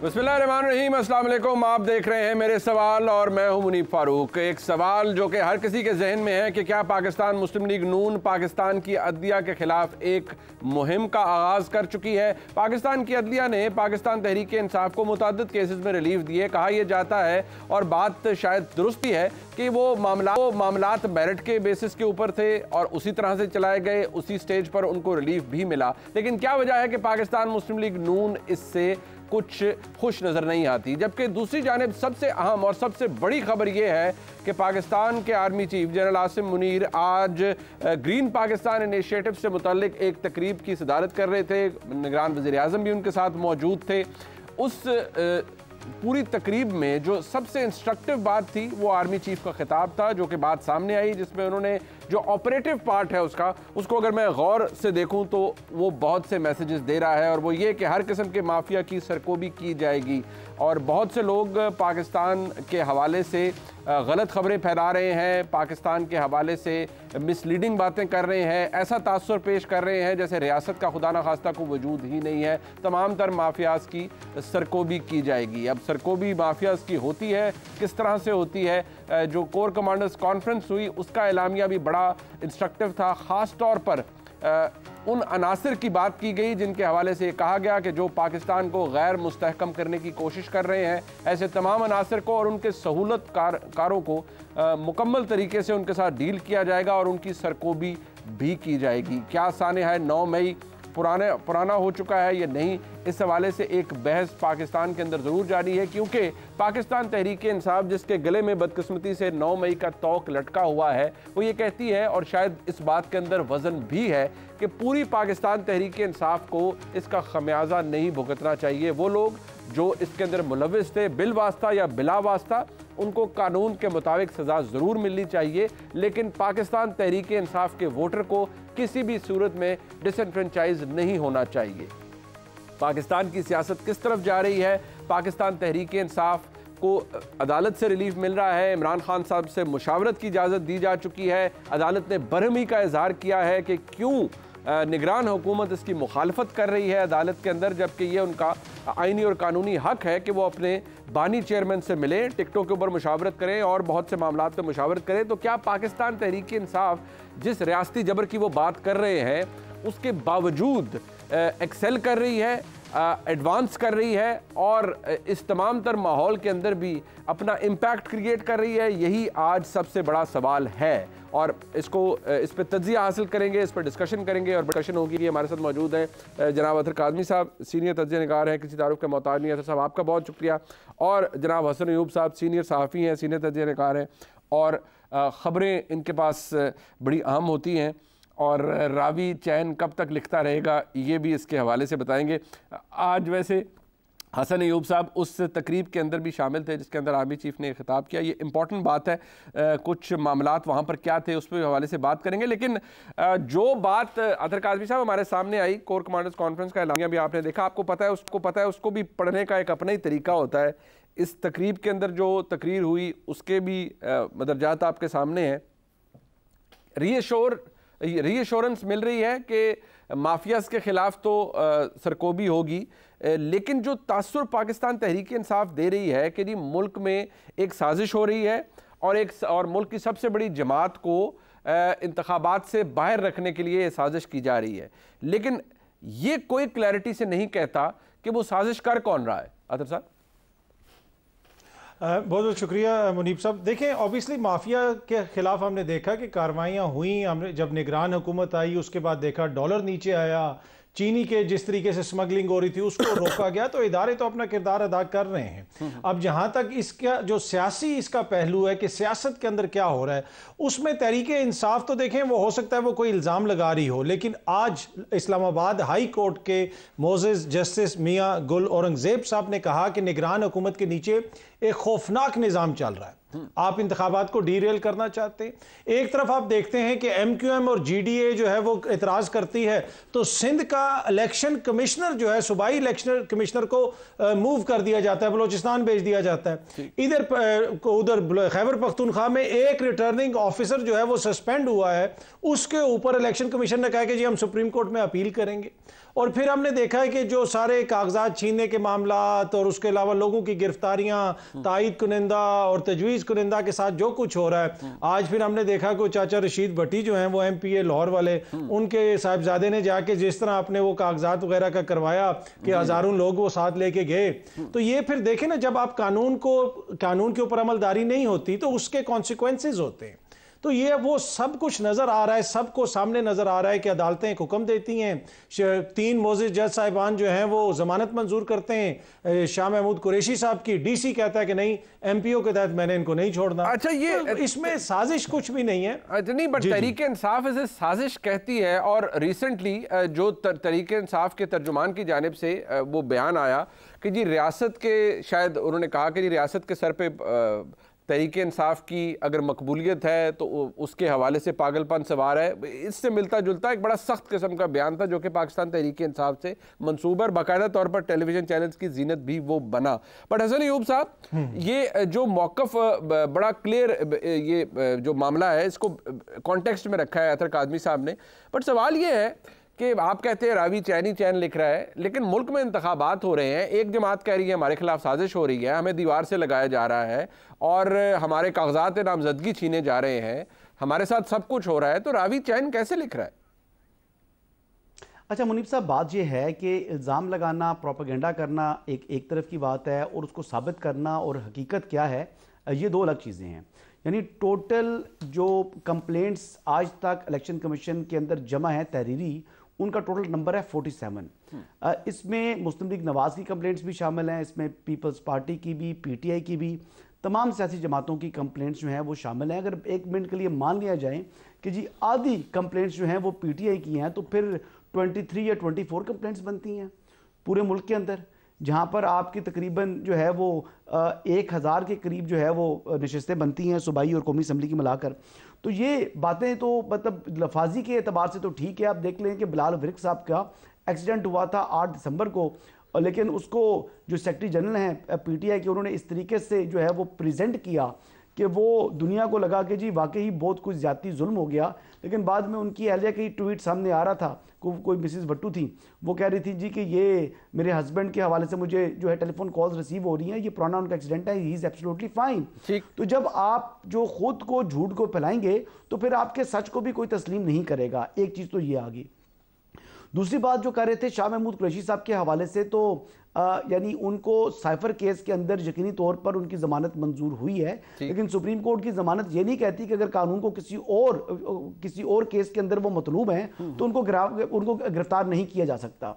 बिस्मिल्लाहिर्रहमानिर्रहीम, अस्सलाम वालेकुम। आप देख रहे हैं मेरे सवाल और मैं हूं मुनीब फारूक। एक सवाल जो कि हर किसी के जहन में है कि क्या पाकिस्तान मुस्लिम लीग नून पाकिस्तान की अदलिया के खिलाफ एक मुहिम का आगाज़ कर चुकी है। पाकिस्तान की अदलिया ने पाकिस्तान तहरीक इंसाफ को मुतअद्दिद केसेस में रिलीफ दिए। कहा यह जाता है और बात शायद दुरुस्त ही है कि वो मामलात मेरिट के बेसिस के ऊपर थे और उसी तरह से चलाए गए, उसी स्टेज पर उनको रिलीफ भी मिला। लेकिन क्या वजह है कि पाकिस्तान मुस्लिम लीग नून इससे कुछ खुश नज़र नहीं आती? जबकि दूसरी जानिब सबसे अहम और सबसे बड़ी खबर यह है कि पाकिस्तान के army chief general Asim Munir आज ग्रीन पाकिस्तान इनिशिएटिव से मुतल्लिक एक तकरीब की सदारत कर रहे थे। निगरान वज़ीर आज़म भी उनके साथ मौजूद थे। उस पूरी तकरीब में जो सबसे इंस्ट्रक्टिव बात थी वो आर्मी चीफ का खिताब था, जो कि बात सामने आई, जिसमें उन्होंने जो ऑपरेटिव पार्ट है उसको अगर मैं गौर से देखूं तो वो बहुत से मैसेजेस दे रहा है। और वो ये कि हर किस्म के माफिया की सरकोबी की जाएगी और बहुत से लोग पाकिस्तान के हवाले से गलत खबरें फैला रहे हैं, पाकिस्तान के हवाले से मिसलीडिंग बातें कर रहे हैं, ऐसा तासुर पेश कर रहे हैं जैसे रियासत का खुदा न खास्ता को वजूद ही नहीं है। तमाम तर माफियाज की सरकोबी की जाएगी। अब सरकोबी माफियाज की होती है, किस तरह से होती है? जो कोर कमांडर्स कॉन्फ्रेंस हुई उसका एलामिया भी बड़ा इंस्ट्रक्टिव था। ख़ास तौर पर उन अनासिर की बात की गई जिनके हवाले से कहा गया कि जो पाकिस्तान को गैर मुस्तहकम करने की कोशिश कर रहे हैं, ऐसे तमाम अनासिर को और उनके सहूलत कारों को मुकम्मल तरीके से उनके साथ डील किया जाएगा और उनकी सरकोबी भी की जाएगी। क्या साने है 9 मई पुराना हो चुका है या नहीं, इस हवाले से एक बहस पाकिस्तान के अंदर ज़रूर जारी है, क्योंकि पाकिस्तान तहरीक इंसाफ जिसके गले में बदकिस्मती से 9 मई का तौक लटका हुआ है, वो ये कहती है और शायद इस बात के अंदर वज़न भी है कि पूरी पाकिस्तान तहरीक इंसाफ को इसका खमियाजा नहीं भुगतना चाहिए। वो लोग जो इसके अंदर मुलविस थे, बिल वास्ता या बिला वास्ता, उनको कानून के मुताबिक सज़ा ज़रूर मिलनी चाहिए, लेकिन पाकिस्तान तहरीक इंसाफ के वोटर को किसी भी सूरत में डिसएडवेंचाइज नहीं होना चाहिए। पाकिस्तान की सियासत किस तरफ जा रही है? पाकिस्तान तहरीक इंसाफ को अदालत से रिलीफ मिल रहा है, इमरान खान साहब से मुशावरत की इजाज़त दी जा चुकी है, अदालत ने बरहमी का इजहार किया है कि क्यों निगरान हुकूमत इसकी मुखालफत कर रही है अदालत के अंदर, जबकि ये उनका आइनी और कानूनी हक है कि वो अपने बानी चेयरमैन से मिलें, टिकटों के ऊपर मुशावरत करें और बहुत से मामलात पर मुशावरत करें। तो क्या पाकिस्तान तहरीक इंसाफ जिस रियासती जबर की वो बात कर रहे हैं उसके बावजूद एक्सेल कर रही है, एडवांस कर रही है और इस तमाम तर माहौल के अंदर भी अपना इम्पैक्ट क्रिएट कर रही है? यही आज सबसे बड़ा सवाल है और इस पर तज्जिया हासिल करेंगे, इस पर डिस्कशन करेंगे और डिस्कशन होगी। हमारे साथ मौजूद हैं जनाब अतर काज़मी साहब, सीनियर तज्जिया निगार हैं, किसी तारुफ के मोहताज नहीं। अतर साहब आपका बहुत शुक्रिया। और जनाब हसन अयूब साहब सीनियर सहाफ़ी हैं, सीनियर तज्जिया निगार हैं और ख़बरें इनके पास बड़ी अहम होती हैं और रावी चैन कब तक लिखता रहेगा ये भी इसके हवाले से बताएंगे। आज वैसे हसन अयूब साहब उस तकरीब के अंदर भी शामिल थे जिसके अंदर आर्मी चीफ ने खिताब किया, ये इंपॉर्टेंट बात है। कुछ मामलात वहाँ पर क्या थे उस पर हवाले से बात करेंगे, लेकिन जो बात अतर काज़मी साहब हमारे सामने आई, कोर कमांडर्स कॉन्फ्रेंस का एलामिया भी आपने देखा, आपको पता है, उसको भी पढ़ने का एक अपना ही तरीका होता है। इस तकरीब के अंदर जो तकरीर हुई उसके भी मदरजात आपके सामने हैं। रीएश्योरेंस मिल रही है कि माफियाज के खिलाफ तो सरकोबी होगी, लेकिन जो तासुर पाकिस्तान तहरीक इंसाफ दे रही है कि जी मुल्क में एक साजिश हो रही है और मुल्क की सबसे बड़ी जमात को इंतखाबात से बाहर रखने के लिए साजिश की जा रही है, लेकिन ये कोई क्लैरिटी से नहीं कहता कि वो साजिश कर कौन रहा है। अतर साहब बहुत बहुत शुक्रिया मुनीब साहब। देखें, ऑब्वियसली माफिया के खिलाफ हमने देखा कि कार्रवाइयाँ हुई। हमने जब निगरान हुकूमत आई उसके बाद देखा डॉलर नीचे आया, चीनी के जिस तरीके से स्मगलिंग हो रही थी उसको रोका गया, तो इदारे तो अपना किरदार अदा कर रहे हैं। अब जहां तक इसका जो सियासी इसका पहलू है कि सियासत के अंदर क्या हो रहा है, उसमें तहरीके इंसाफ तो देखें वो हो सकता है वो कोई इल्ज़ाम लगा रही हो, लेकिन आज इस्लामाबाद हाई कोर्ट के मोजेस जस्टिस मियाँ गुल औरंगजेब साहब ने कहा कि निगरान हुकूमत के नीचे एक खौफनाक निज़ाम चल रहा है। आप इंतखाबात को डीरेल करना चाहते हैं। एक तरफ आप देखते हैं कि MQM और GDA जो है वो एतराज़ करती है, तो सिंध का इलेक्शन कमिश्नर जो है सूबाई इलेक्शन कमिश्नर को मूव कर दिया जाता है, बलोचिस्तान भेज दिया जाता है। उधर खैबर पख्तूनख्वा में एक रिटर्निंग ऑफिसर जो है वो सस्पेंड हुआ है, उसके ऊपर इलेक्शन कमीशन ने कहा कि जी हम सुप्रीम कोर्ट में अपील करेंगे। और फिर हमने देखा है कि जो सारे कागजात छीनने के मामलात और उसके अलावा लोगों की गिरफ्तारियां, तायद कुनिंदा और तजवीज़ कुनिंदा के साथ जो कुछ हो रहा है, आज फिर हमने देखा कि चाचा रशीद भट्टी जो हैं वो MPA लाहौर वाले, उनके साहिबजादे ने जाके जिस तरह आपने वो कागजात वगैरह का करवाया कि हजारों लोग वो साथ लेके गए। तो ये फिर देखें ना, जब आप कानून के ऊपर अमलदारी नहीं होती तो उसके कॉन्सिक्वेंसेज होते हैं। तो ये वो सब कुछ नजर आ रहा है, सबको सामने नजर आ रहा है कि अदालतें एक हुक्म देती हैं, 3 मोअज़्ज़िज़ जज साहिबान जो हैं वो जमानत मंजूर करते हैं, शाह महमूद कुरैशी साहब की, DC कहता है कि नहीं, MPO के तहत मैंने इनको नहीं छोड़ना। अच्छा, ये तो इसमें साजिश कुछ भी नहीं है। अच्छा नहीं, बट तहरीक इंसाफ इसे साजिश कहती है। और रिसेंटली जो तहरीक इंसाफ के तर्जुमान की जानिब से वो बयान आया कि जी रियासत के, शायद उन्होंने कहा कि जी रियासत के सर पे तहरीक इंसाफ की अगर मकबूलियत है तो उसके हवाले से पागलपन सवार है। इससे मिलता जुलता एक बड़ा सख्त किस्म का बयान था जो कि पाकिस्तान तहरीक इंसाफ से मंसूबा और बाकायदा तौर पर टेलीविजन चैनल्स की जीनत भी वो बना। बट हसन अयूब साहब, ये जो मौक़िफ़ बड़ा क्लियर, ये जो मामला है इसको कॉन्टेक्स्ट में रखा है अतर काज़मी साहब ने। बट सवाल ये है कि आप कहते हैं रावी चैनी चैन लिख रहा है, लेकिन मुल्क में इंतखाबात हो रहे हैं, एक जमात कह रही है हमारे खिलाफ साजिश हो रही है, हमें दीवार से लगाया जा रहा है और हमारे कागजात नामजदगी छीने जा रहे हैं, हमारे साथ सब कुछ हो रहा है, तो रावी चैन कैसे लिख रहा है? अच्छा मुनीब साहब, बात यह है कि इल्ज़ाम लगाना, प्रोपेगेंडा करना एक तरफ की बात है, और उसको साबित करना और हकीकत क्या है ये दो अलग चीज़ें हैं। यानी टोटल जो कंप्लेंट्स आज तक इलेक्शन कमीशन के अंदर जमा है तहरीरी, उनका टोटल नंबर है 47। इसमें मुस्लिम लीग नवाज की कंप्लेंट्स भी शामिल हैं, इसमें पीपल्स पार्टी की भी, PTI की भी, तमाम सियासी जमातों की कंप्लेंट्स जो हैं वो शामिल हैं। अगर एक मिनट के लिए मान लिया जाए कि जी आधी कंप्लेंट्स जो हैं वो PTI की हैं, तो फिर 23 या 24 कंप्लेंट्स बनती हैं पूरे मुल्क के अंदर, जहाँ पर आपकी तकरीबन जो है वो 1000 के करीब जो है वो नशिस्तें बनती हैं सूबाई और कौमी असम्बली की मिलाकर। तो ये बातें तो मतलब लफाजी के एतबार से तो ठीक है। आप देख लें कि बिलाल वरिक साहब का एक्सीडेंट हुआ था 8 दिसंबर को, लेकिन उसको जो सेक्रेटरी जनरल हैं PTI के, उन्होंने इस तरीके से जो है वो प्रेजेंट किया कि वो दुनिया को लगा कि जी वाकई बहुत कुछ ज़्यादती जुल्म हो गया। लेकिन बाद में उनकी अहलिया की ट्वीट सामने आ रहा था, कोई मिसेस भट्टू थी, वो कह रही थी जी कि ये मेरे हस्बैंड के हवाले से मुझे जो है टेलीफोन कॉल्स रिसीव हो रही हैं, ये पुराना उनका एक्सीडेंट है, ही इज़ एब्सोल्युटली फाइन। तो जब आप जो खुद को झूठ को फैलाएंगे तो फिर आपके सच को भी कोई तस्लीम नहीं करेगा। एक चीज़ तो ये आ गई। दूसरी बात जो कर रहे थे शाह महमूद कुरैशी साहब के हवाले से, तो यानी उनको साइफर केस के अंदर यकीनी तौर पर उनकी जमानत मंजूर हुई है, लेकिन सुप्रीम कोर्ट की जमानत ये नहीं कहती कि अगर कानून को किसी और केस के अंदर वो मतलूब हैं तो उनको गिरफ्तार नहीं किया जा सकता।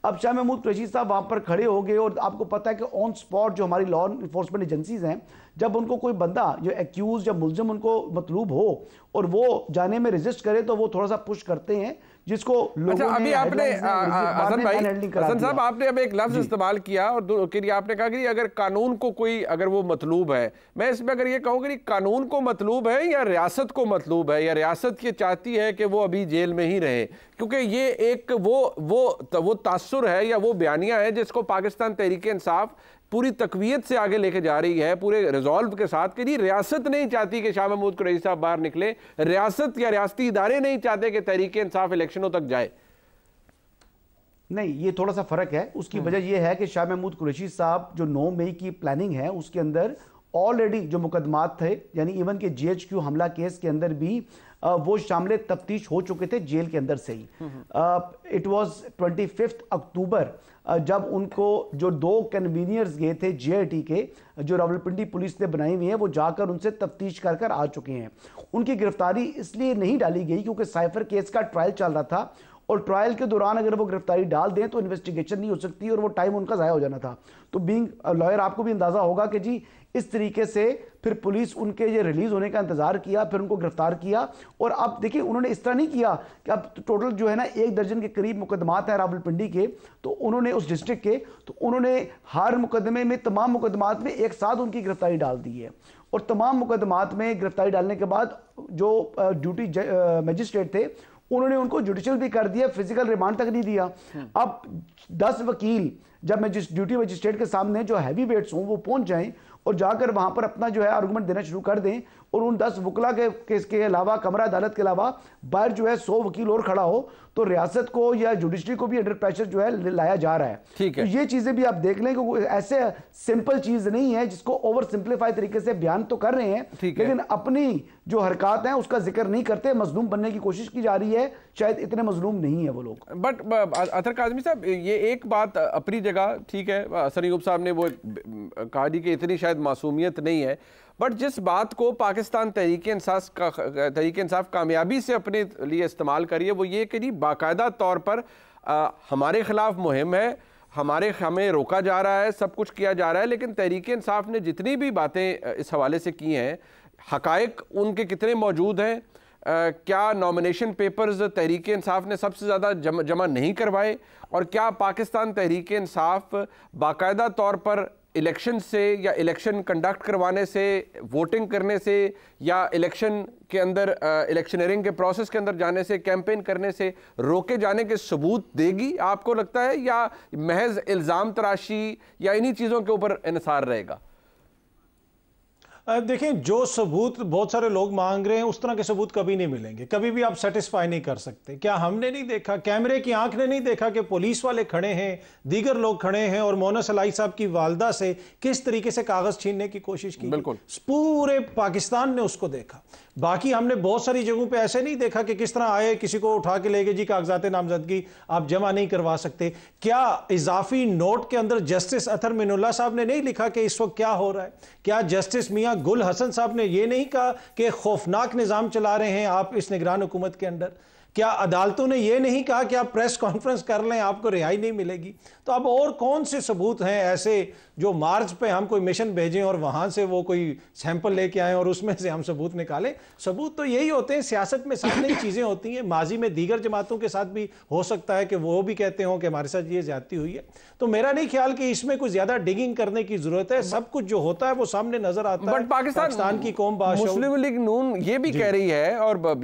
अब शाह महमूद कुरैशी साहब वहां पर खड़े हो गए, और आपको पता है कि ऑन स्पॉट जो हमारी लॉ इन्फोर्समेंट एजेंसीज हैं, जब उनको कोई बंदा जो एक्यूज या मुलजिम उनको मतलूब हो और वो जाने में रेजिस्ट करे तो वो थोड़ा सा पुश करते हैं, जिसको अच्छा, अभी आपने हसन साहब आपने अब एक लफ्ज इस्तेमाल किया और कि आपने कहा कि अगर कानून को कोई अगर वो मतलूब है, मैं इसमें अगर ये कहूँ कि कानून को मतलूब है या रियासत को मतलूब है, या रियासत ये चाहती है कि वो अभी जेल में ही रहे, क्योंकि ये एक वो तासुर है या वो बयानिया है जिसको पाकिस्तान तहरीक इंसाफ पूरी तकवीयत से आगे लेके जा रही है, पूरे रिजॉल्व के साथ, कि जी रियासत नहीं चाहती कि शाह महमूद कुरैशी साहब बाहर निकले, रियासत या रियासती इदारे नहीं चाहते कि तहरीक इंसाफ इलेक्शनों तक जाए। नहीं, ये थोड़ा सा फर्क है। उसकी वजह यह है कि शाह महमूद कुरैशी साहब जो 9 मई की प्लानिंग है उसके अंदर ऑलरेडी जो मुकदमात थे, यानी इवन के GHQ हमला केस के अंदर भी वो शामिल तफ्तीश हो चुके थे जेल के अंदर से ही। इट वाज 25 अक्टूबर जब उनको जो 2 कन्वीनियर्स गए थे JIT के, जो रावलपिंडी पुलिस ने बनाई हुई है, वो जाकर उनसे तफ्तीश कर आ चुके हैं। उनकी गिरफ्तारी इसलिए नहीं डाली गई क्योंकि साइफर केस का ट्रायल चल रहा था, और ट्रायल के दौरान अगर वो गिरफ्तारी डाल दें तो इन्वेस्टिगेशन नहीं हो सकती और वो टाइम उनका ज़ाया हो जाना था। तो बीइंग लॉयर आपको भी अंदाज़ा होगा कि जी इस तरीके से फिर पुलिस उनके ये रिलीज होने का इंतजार किया, फिर उनको गिरफ्तार किया। और अब देखिए उन्होंने इस तरह नहीं किया कि अब टोटल जो है ना 1 दर्जन के करीब मुकदमात हैं रावलपिंडी के, तो उन्होंने उस डिस्ट्रिक्ट के, तो उन्होंने हर मुकदमे में, तमाम मुकदमात में एक साथ उनकी गिरफ्तारी डाल दी है। और तमाम मुकदमात में गिरफ्तारी डालने के बाद जो ड्यूटी मजिस्ट्रेट थे उन्होंने उनको जुडिशियल भी कर दिया, फिजिकल रिमांड तक नहीं दिया। अब 10 वकील जब ड्यूटी मजिस्ट्रेट के सामने जो हैवी वेट्स हों वो पहुंच जाएं और जाकर वहां पर अपना जो है आर्गूमेंट देना शुरू कर दें, और उन 10 वकला के केस के अलावा, कमरा अदालत के अलावा बाहर जो है 100 वकील और खड़ा हो, तो रियासत को या जुडिशरी को भी अंडर प्रेशर जो है लाया जा रहा है। ठीक है, तो ये चीजें भी आप देख लें कि ऐसे सिंपल चीज नहीं है जिसको ओवर सिंप्लीफाई तरीके से बयान तो कर रहे हैं, लेकिन अपनी जो हरकत है उसका जिक्र नहीं करते, मजलूम बनने की कोशिश की जा रही है। शायद इतने मजलूम नहीं है वो लोग। बट अतर काज़मी साहब, ये एक बात अपनी जगह ठीक है, हसन अय्यूब साहब ने वो कहा कि इतनी शायद मासूमियत नहीं है, बट जिस बात को पाकिस्तान तहरीक इंसाफ कामयाबी से अपने लिए इस्तेमाल करिए वो ये कि जी बाकायदा तौर पर हमारे खिलाफ मुहिम है, हमें रोका जा रहा है, सब कुछ किया जा रहा है, लेकिन तहरीक इंसाफ ने जितनी भी बातें इस हवाले से की हैं, हकायक उनके कितने मौजूद हैं, क्या नॉमिनेशन पेपर्स तहरीक इंसाफ ने सबसे ज़्यादा जमा नहीं करवाए, और क्या पाकिस्तान तहरीक इंसाफ बाकायदा तौर पर इलेक्शन से या इलेक्शन कंडक्ट करवाने से, वोटिंग करने से, या इलेक्शन के अंदर इलेक्शनरिंग के प्रोसेस के अंदर जाने से, कैंपेन करने से रोके जाने के सबूत देगी आपको लगता है, या महज इल्ज़ाम तराशी या इन्हीं चीज़ों के ऊपर इन्हिसार रहेगा? देखिए, जो सबूत बहुत सारे लोग मांग रहे हैं उस तरह के सबूत कभी नहीं मिलेंगे, कभी भी आप सेटिस्फाई नहीं कर सकते। क्या हमने नहीं देखा, कैमरे की आंख ने नहीं देखा कि पुलिस वाले खड़े हैं, दीगर लोग खड़े हैं और मोना सलाई साहब की वालदा से किस तरीके से कागज छीनने की कोशिश की? बिल्कुल, पूरे पाकिस्तान ने उसको देखा। बाकी हमने बहुत सारी जगहों पे ऐसे नहीं देखा कि किस तरह आए, किसी को उठा के ले गए, जी कागजात नामजदगी आप जमा नहीं करवा सकते। क्या इजाफी नोट के अंदर जस्टिस अतर मिनुल्लाह साहब ने नहीं लिखा कि इस वक्त क्या हो रहा है? क्या जस्टिस मियां गुल हसन साहब ने यह नहीं कहा कि खौफनाक निजाम चला रहे हैं आप इस निगरान हुकूमत के अंदर? क्या अदालतों ने यह नहीं कहा कि आप प्रेस कॉन्फ्रेंस कर लें, आपको रिहाई नहीं मिलेगी? तो अब और कौन से सबूत हैं ऐसे जो मार्च पे हम कोई मिशन भेजें और वहां से वो कोई सैंपल लेके आए और उसमें से हम सबूत निकालें? सबूत तो यही होते हैं, सियासत में सामने ही चीजें होती हैं। माजी में दीगर जमातों के साथ भी हो सकता है कि वो भी कहते हो कि हमारे साथ ये ज्यादती हुई है। तो मेरा नहीं ख्याल कि इसमें कुछ ज्यादा डिगिंग करने की जरूरत है। सब कुछ जो होता है वो सामने नजर आता है। बट पाकिस्तान की कौम मुस्लिम लीग नून ये भी कह रही है, और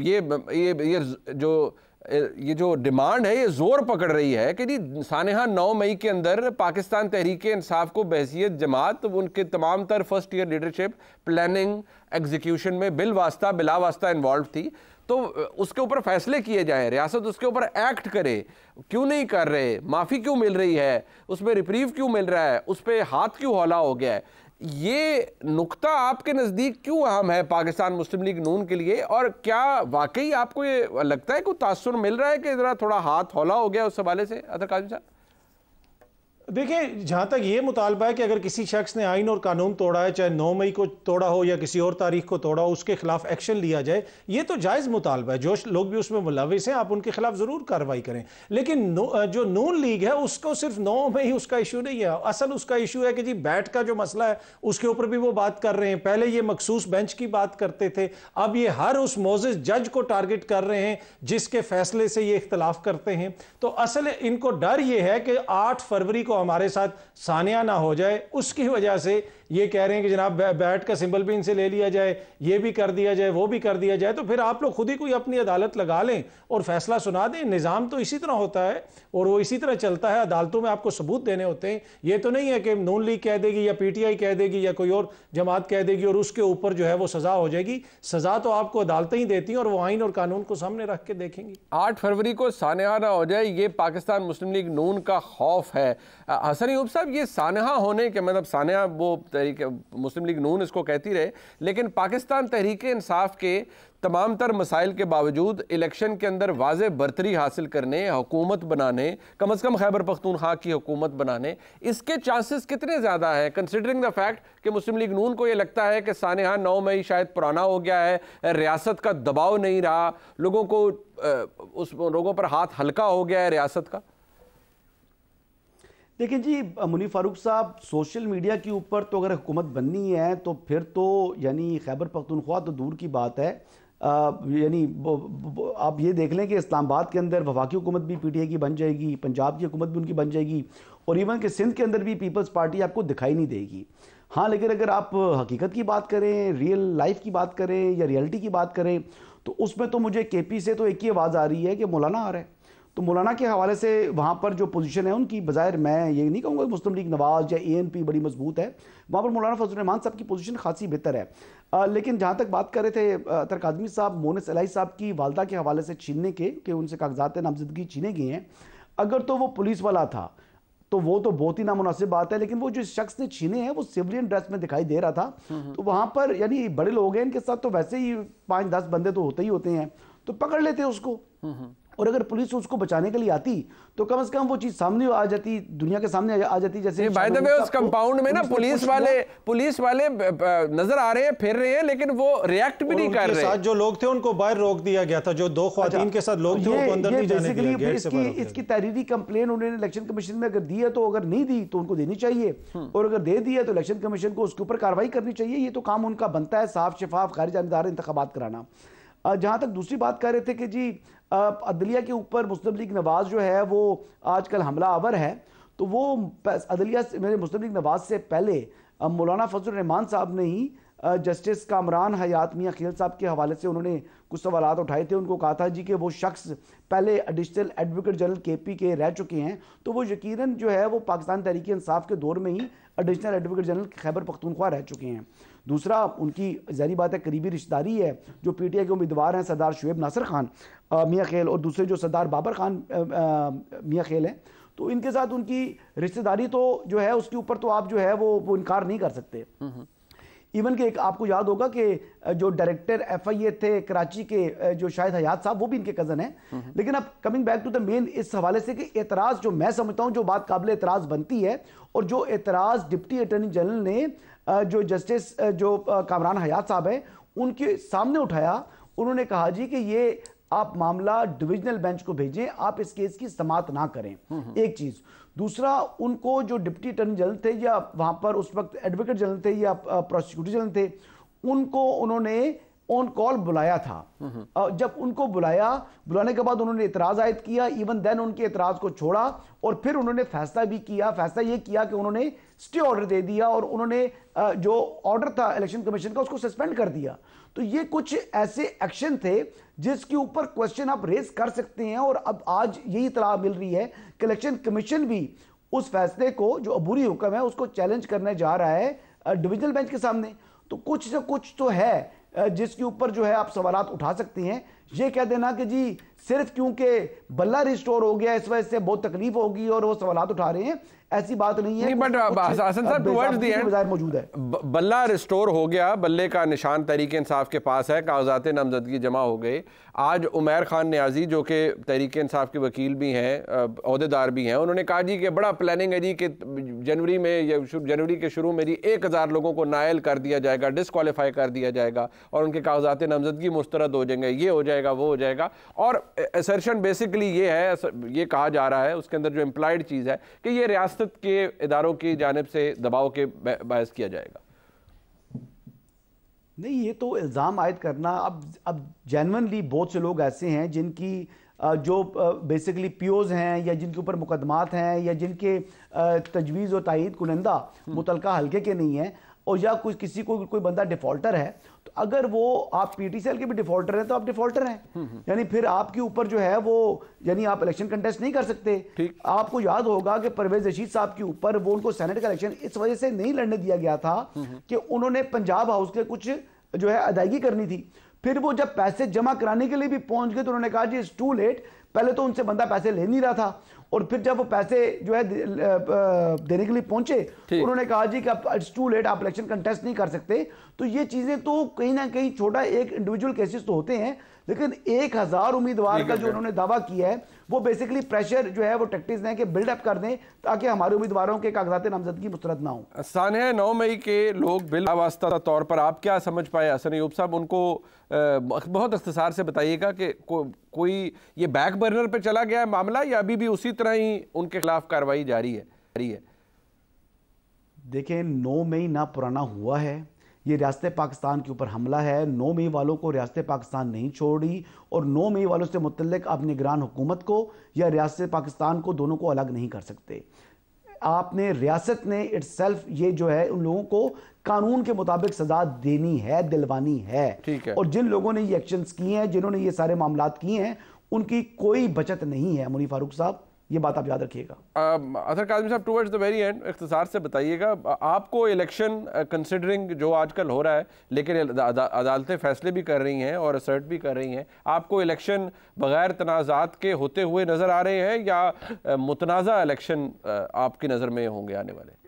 ये जो डिमांड है ये जोर पकड़ रही है कि जी सानेहा 9 मई के अंदर पाकिस्तान तहरीक इंसाफ को बहैसियत जमात उनके तमाम तर first year leadership, planning, execution में बिल वास्ता बिला वास्ता इन्वॉल्व थी, तो उसके ऊपर फैसले किए जाएं, रियासत उसके ऊपर एक्ट करे। क्यों नहीं कर रहे? माफ़ी क्यों मिल रही है? उसमें रिप्रीव क्यों मिल रहा है? उस पर हाथ क्यों हौला हो गया है? ये नुक्ता आपके नज़दीक क्यों अहम है पाकिस्तान मुस्लिम लीग नून के लिए, और क्या वाकई आपको ये लगता है कोई तासुर मिल रहा है कि ज़रा थोड़ा हाथ हौला हो गया उस हवाले से? अतर काज़मी साहब, देखिए, जहां तक ये मुतालबा है कि अगर किसी शख्स ने आइन और कानून तोड़ा है, चाहे 9 मई को तोड़ा हो या किसी और तारीख को तोड़ा हो, उसके खिलाफ एक्शन लिया जाए, ये तो जायज़ मुतालबा है। जो लोग भी उसमें मुलविस हैं आप उनके खिलाफ ज़रूर कार्रवाई करें। लेकिन जो नून लीग है उसको सिर्फ 9 मई उसका इशू नहीं है, असल उसका इशू है कि जी बैट का जो मसला है उसके ऊपर भी वो बात कर रहे हैं। पहले ये मखसूस बेंच की बात करते थे, अब ये हर उस मोजिज़ जज को टारगेट कर रहे हैं जिसके फैसले से ये इख्तलाफ करते हैं। तो असल इनको डर ये है कि 8 फरवरी को हमारे साथ सानिया ना हो जाए, उसकी वजह से ये कह रहे हैं कि जनाब बैट का सिंबल भी इनसे ले लिया जाए, ये भी कर दिया जाए, वो भी कर दिया जाए। तो फिर आप लोग खुद ही कोई अपनी अदालत लगा लें और फैसला सुना दें। निज़ाम तो इसी तरह होता है और वो इसी तरह चलता है। अदालतों में आपको सबूत देने होते हैं। ये तो नहीं है कि नून लीग कह देगी या पीटीआई कह देगी या कोई और जमात कह देगी और उसके ऊपर जो है वो सजा हो जाएगी। सजा तो आपको अदालतें ही देती हैं और वो आइन और कानून को सामने रख के देखेंगी। 8 फरवरी को सानहा ना हो जाए, ये पाकिस्तान मुस्लिम लीग नून का खौफ है। हसन अय्यूब साहब, ये सानहा होने के मतलब सानहा वो तहरीक मुस्लिम लीग नून इसको कहती रहे, लेकिन पाकिस्तान तहरीक इंसाफ के तमाम तर मसाइल के बावजूद इलेक्शन के अंदर वाज़े बरतरी हासिल करने, हुकूमत बनाने, कम अज़ कम खैबर पख्तूनख्वा की हुकूमत बनाने, इसके चांसेस कितने ज़्यादा हैं, कंसिडरिंग द फैक्ट कि मुस्लिम लीग नून को ये लगता है कि सानहा 9 मई शायद पुराना हो गया है, रियासत का दबाव नहीं रहा, लोगों को उस लोगों पर हाथ हल्का हो गया है रियासत का? देखिए जी मुनीफ फारूक साहब, सोशल मीडिया के ऊपर तो अगर हुकूमत बननी है तो फिर तो यानी खैबर पख्तूनख्वा तो दूर की बात है, यानी आप ये देख लें कि इस्लामाबाद के अंदर वफाकी हुकूमत भी पीटीआई की बन जाएगी, पंजाब की हुकूमत भी उनकी बन जाएगी और इवन कि सिंध के अंदर भी पीपल्स पार्टी आपको दिखाई नहीं देगी। हाँ, लेकिन अगर आप हकीकत की बात करें, रियल लाइफ की बात करें या रियलिटी की बात करें तो उसमें तो मुझे केपी से तो एक ही आवाज़ आ रही है कि मौलाना आ रहा है। तो मौलाना के हवाले से वहाँ पर जो पोजीशन है उनकी, बजाय मैं ये नहीं कहूँगा मुस्लिम लीग नवाज या ANP बड़ी मजबूत है, वहाँ पर मौलाना फजल रहमान साहब की पोजीशन खासी बेहतर है। लेकिन जहाँ तक बात कर रहे थे अतर काज़मी साहब, मोनिस इलाही साहब की वालदा के हवाले से छीनने के, कि उनसे कागजात नामजदगी छीने गए हैं, अगर तो वो पुलिस वाला था तो वो तो बहुत ही नामुनासिब बात है, लेकिन वो जो शख्स ने छीने हैं वो सिविलियन ड्रेस में दिखाई दे रहा था, तो वहाँ पर यानी बड़े लोग हैं इनके साथ, तो वैसे ही 5-10 बंदे तो होते ही होते हैं, तो पकड़ लेते उसको। और अगर पुलिस उसको बचाने के लिए आती तो कम से कम वो चीज सामने आ जाती, दुनिया के सामने आ जाती। जैसे बाय द वे उस कंपाउंड में ना पुलिस वाले नजर आ रहे हैं, फिर रहे हैं, लेकिन वो रिएक्ट भी नहीं कर रहे। साथ जो लोग थे उनको बाहर रोक दिया गया था, जो 2 ख्वातीन के साथ लोग थे उनको अंदर नहीं जाने दिया गया। इसकी तहरीरी कंप्लेन उन्होंने इलेक्शन कमीशन में अगर दी है तो, अगर नहीं दी तो उनको देनी चाहिए, और अगर दे दी है तो इलेक्शन कमीशन को उसके ऊपर कार्रवाई करनी चाहिए। ये तो काम उनका बनता है, साफ शफाफ गैर जानिबदार इंतखाबात कराना। जहाँ तक दूसरी बात कर रहे थे कि जी अदलिया के ऊपर मुस्लिम लीग नवाज जो है वो आजकल हमला आवर है, तो वो अदलिया से, मेरे मुस्लिम लीग नवाज से पहले मौलाना फजल रहमान साहब ने ही जस्टिस कामरान हयात मियाँ खेल साहब के हवाले से उन्होंने कुछ सवालात उठाए थे। उनको कहा था जी कि वो शख्स पहले एडिशनल एडवोकेट जनरल KP के रह चुके हैं, तो वो यकीनन जो है वो पाकिस्तान तहरीक इंसाफ के दौर में ही additional advocate general Khyber Pakhtunkhwa रह चुके हैं। दूसरा, उनकी ज़ाहिर बात है करीबी रिश्तेदारी है, जो PTI के उम्मीदवार हैं सरदार शुएब नासिर खान मियाँ खेल, और दूसरे जो सरदार बाबर खान मियाँ खेल हैं, तो इनके साथ उनकी रिश्तेदारी तो जो है उसके ऊपर तो आप जो है वो इनकार नहीं कर सकते। इवन के एक आपको याद होगा कि जो डायरेक्टर FIA थे कराची के, जो शायद हयात साहब, वो भी इनके कज़न हैं। लेकिन अब coming back to the main, इस हवाले से कि एतराज़ जो मैं समझता हूँ जो बात काबिल एतराज़ बनती है, और जो एतराज़ डिप्टी अटॉर्नी जनरल ने जो जस्टिस जो कामरान हयात साहब हैं उनके सामने उठाया, उन्होंने कहा जी कि ये आप मामला डिविजनल बेंच को भेजें, आप इस केस की समाअत ना करें, एक चीज़। दूसरा, उनको जो डिप्टी अटॉर्नी जनरल थे या वहाँ पर उस वक्त एडवोकेट जनरल थे या प्रोसिक्यूटर जनरल थे, उनको उन्होंने ऑन कॉल बुलाया था। जब उनको बुलाने के बाद उन्होंने इतराज़ आयद किया, इवन देन उनके इतराज़ को छोड़ा, और फिर उन्होंने फैसला भी किया। फैसला ये किया कि उन्होंने स्टे ऑर्डर दे दिया, और उन्होंने जो ऑर्डर था इलेक्शन कमीशन का उसको सस्पेंड कर दिया। तो ये कुछ ऐसे एक्शन थे जिसके ऊपर क्वेश्चन आप रेज कर सकते हैं, और अब आज यही इतला मिल रही है कि इलेक्शन कमीशन भी उस फैसले को, जो अबूरी हुक्म है, उसको चैलेंज करने जा रहा है डिविजनल बेंच के सामने। तो कुछ ना कुछ तो है जिसके ऊपर जो है आप सवालात उठा सकते हैं। ये कह देना कि जी सिर्फ क्योंकि बल्ला रिस्टोर हो गया इस वजह से बहुत तकलीफ होगी और वो सवालात उठा रहे हैं, ऐसी बात नहीं है। बट हसन साहब टुवर्ड्स द एंड मौजूद है, बल्ला रिस्टोर हो गया, बल्ले का निशान तहरीक इंसाफ के पास है, कागजात नामजदगी जमा हो गए। आज उमैर खान न्याजी जो कि तहरीक इंसाफ के वकील भी हैं, अहदेदार भी हैं, उन्होंने कहा जी कि बड़ा प्लानिंग है जी कि जनवरी में या जनवरी के शुरू में जी 1000 लोगों को नायल कर दिया जाएगा, डिसक्वालीफाई कर दिया जाएगा, और उनके कागजात नामजदगी मुस्तरद हो जाएंगे, ये हो जाएगा, वो हो जाएगा। और असर्शन बेसिकली ये है, ये कहा जा रहा है, उसके अंदर जो इम्प्लाइड चीज़ है कि ये रियासत के इदारों की जानिब से दबाव के बायस किया जाएगा। नहीं, ये तो इल्ज़ाम आयद करना, अब जेन्युइनली बहुत से लोग ऐसे हैं जिनकी जो बेसिकली पीओज हैं या जिनके ऊपर मुकदमात हैं या जिनके तजवीज़ और तायीद कुनंदा मुतलका हल्के के नहीं हैं, और या किसी को कोई बंदा डिफॉल्टर है, तो अगर वो आप PTCL के भी डिफॉल्टर हैं तो आप डिफॉल्टर हैं, यानी फिर आपके ऊपर जो है वो, यानी आप इलेक्शन कंटेस्ट नहीं कर सकते। आपको याद होगा कि परवेज रशीद साहब के ऊपर वो उनको सेनेट का इलेक्शन इस वजह से नहीं लड़ने दिया गया था कि उन्होंने पंजाब हाउस के कुछ जो है अदायगी करनी थी। फिर वो जब पैसे जमा कराने के लिए भी पहुंच गए तो उन्होंने कहा जी इट्स टू लेट। पहले तो उनसे बंदा पैसे ले नहीं रहा था, और फिर जब वो पैसे जो है देने के लिए पहुंचे तो उन्होंने कहा जी कि इट्स टू लेट, आप इलेक्शन कंटेस्ट नहीं कर सकते। तो ये चीजें तो कहीं ना कहीं छोटा एक इंडिविजुअल केसेस तो होते हैं, लेकिन 1000 उम्मीदवार का जो उन्होंने दावा किया है वो बेसिकली प्रेशर जो है वो टैक्टिक्स हैं कि बिल्डअप कर दें ताकि हमारे उम्मीदवारों के कागजात नामजदगी मुस्तरद ना हो। सानह 9 मई के लोग बिल वास्ता तौर पर आप क्या समझ पाए हसन अय्यूब साहब, उनको बहुत इख्तिसार से बताइएगा कि कोई ये बैक बर्नर पर चला गया है मामला या अभी भी उसी तरह ही उनके खिलाफ कार्रवाई जारी है? देखें, 9 मई ना पुराना हुआ है, ये रियासत पाकिस्तान के ऊपर हमला है। 9 मई वालों को रियासत पाकिस्तान नहीं छोड़ी, और 9 मई वालों से मुतल्लिक आप निगरान हुकूमत को या रियासत पाकिस्तान को, दोनों को अलग नहीं कर सकते। आपने, रियासत ने इटसेल्फ ये जो है उन लोगों को कानून के मुताबिक सजा देनी है, दिलवानी है। ठीक है। और जिन लोगों ने ये एक्शंस किए हैं, जिन्होंने ये सारे मामलात किए हैं, उनकी कोई बचत नहीं है। मुनीफ फारूक साहब, ये बात आप याद रखिएगा। अतर काज़मी साहब, टुवर्ड्स द वेरी एंड इख्तिसार से बताइएगा, आपको इलेक्शन कंसिडरिंग जो आजकल हो रहा है, लेकिन अदालतें फैसले भी कर रही हैं और असर्ट भी कर रही हैं, आपको इलेक्शन बगैर तनाज़ात के होते हुए नज़र आ रहे हैं या मुतनाज़ा इलेक्शन आपकी नज़र में होंगे आने वाले?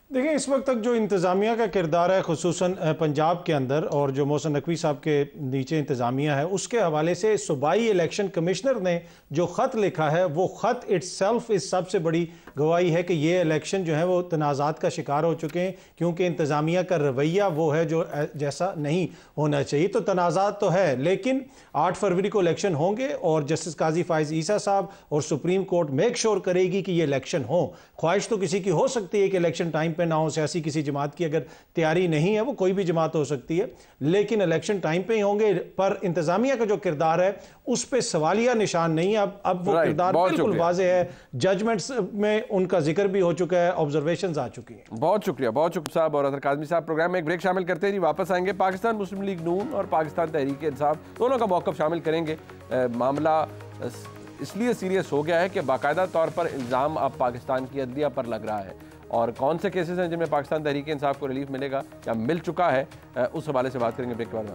देखिए, इस वक्त तक जो इंतज़ामिया का किरदार है खुसूसन पंजाब के अंदर, और जो मोहसिन नकवी साहब के नीचे इंतज़ामिया है, उसके हवाले से सूबाई इलेक्शन कमिश्नर ने जो ख़त लिखा है, वो ख़त इट्सेल्फ इस सबसे बड़ी गवाही है कि ये इलेक्शन जो है वो तनाज़ात का शिकार हो चुके हैं, क्योंकि इंतज़ामिया का रवैया वो है जो जैसा नहीं होना चाहिए। तो तनाज़ात तो है, लेकिन 8 फरवरी को इलेक्शन होंगे और जस्टिस काजी फाइज ईसा साहब और सुप्रीम कोर्ट मेक श्योर करेगी कि ये इलेक्शन हो। ख्वाहिश तो किसी की हो सकती है कि इलेक्शन टाइम पे ना हो, सियासी किसी जमात की अगर तैयारी नहीं है, वो कोई भी जमात हो सकती है, लेकिन इलेक्शन टाइम पे ही होंगे। पर इंतज़ामिया का जो किरदार है उस पर सवालिया निशान नहीं है। अब वो किरदार बिल्कुल वाज़ेह है, जजमेंट्स में उनका जिक्र भी हो चुका है, ऑब्जर्वेशंस आ चुकी हैं। बहुत शुक्रिया साहब और अतर काज़मी साहब। प्रोग्राम में एक ब्रेक शामिल करते हैं जी, वापस आएंगे। पाकिस्तान मुस्लिम लीग नून और पाकिस्तान तहरीक इंसाफ दोनों का मौक़िफ़ शामिल करेंगे। मामला इसलिए सीरियस हो गया है कि बाकायदा तौर पर इल्ज़ाम अब पाकिस्तान की अदलिया पर लग रहा है, और कौन से केसेस हैं जिनमें पाकिस्तान तहरीक इंसाफ को रिलीफ मिलेगा या मिल चुका है, उस हवाले से बात करेंगे ब्रेक के बाद।